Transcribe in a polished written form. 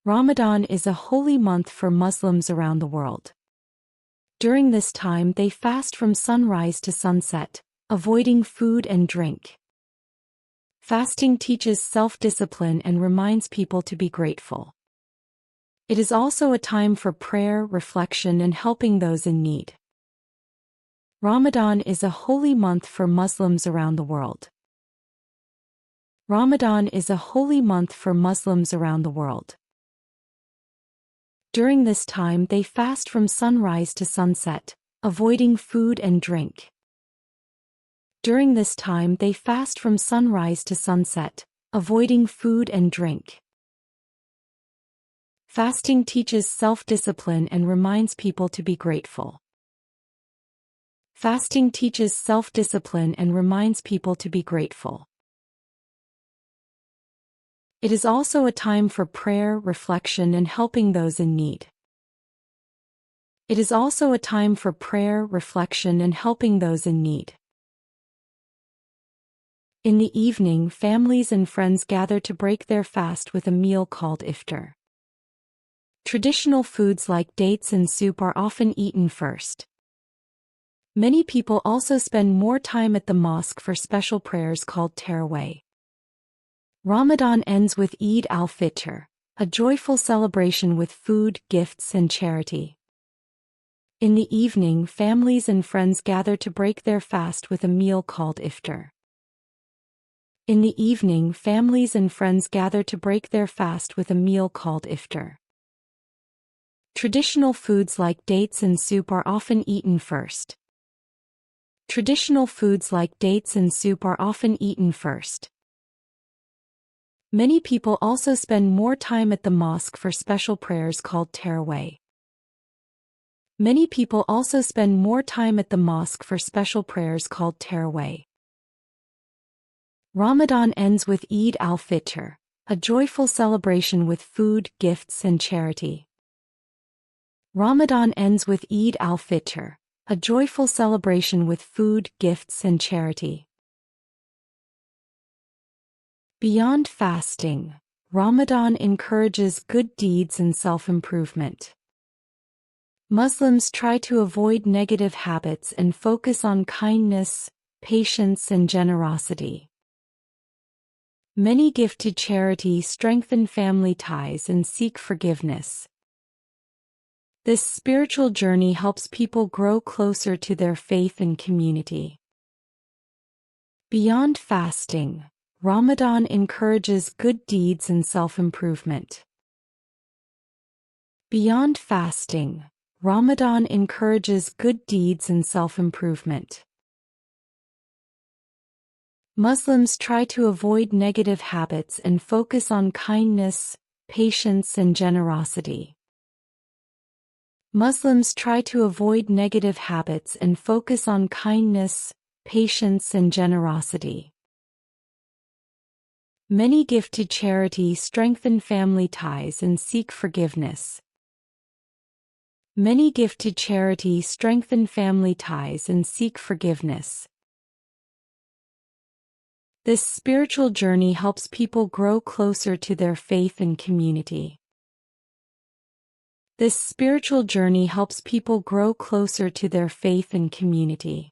Ramadan is a holy month for Muslims around the world. During this time they fast from sunrise to sunset, avoiding food and drink. Fasting teaches self-discipline and reminds people to be grateful. It is also a time for prayer, reflection, and helping those in need. Ramadan is a holy month for Muslims around the world. Ramadan is a holy month for Muslims around the world. During this time they fast from sunrise to sunset, avoiding food and drink. During this time they fast from sunrise to sunset, avoiding food and drink. Fasting teaches self-discipline and reminds people to be grateful. Fasting teaches self-discipline and reminds people to be grateful. It is also a time for prayer, reflection, and helping those in need. It is also a time for prayer, reflection, and helping those in need. In the evening, families and friends gather to break their fast with a meal called iftar. Traditional foods like dates and soup are often eaten first. Many people also spend more time at the mosque for special prayers called tarawih. Ramadan ends with Eid al-Fitr, a joyful celebration with food, gifts, and charity. In the evening, families and friends gather to break their fast with a meal called iftar. In the evening, families and friends gather to break their fast with a meal called iftar. Traditional foods like dates and soup are often eaten first. Traditional foods like dates and soup are often eaten first. Many people also spend more time at the mosque for special prayers called tarawih. Many people also spend more time at the mosque for special prayers called tarawih. Ramadan ends with Eid al-Fitr, a joyful celebration with food, gifts, and charity. Ramadan ends with Eid al-Fitr, a joyful celebration with food, gifts, and charity. Beyond fasting, Ramadan encourages good deeds and self-improvement. Muslims try to avoid negative habits and focus on kindness, patience, and generosity. Many give to charity, strengthen family ties, and seek forgiveness. This spiritual journey helps people grow closer to their faith and community. Beyond fasting, Ramadan encourages good deeds and self-improvement. Beyond fasting, Ramadan encourages good deeds and self-improvement. Muslims try to avoid negative habits and focus on kindness, patience, and generosity. Muslims try to avoid negative habits and focus on kindness, patience, and generosity. Many give to charity, strengthen family ties, and seek forgiveness. Many give to charity, strengthen family ties, and seek forgiveness. This spiritual journey helps people grow closer to their faith and community. This spiritual journey helps people grow closer to their faith and community.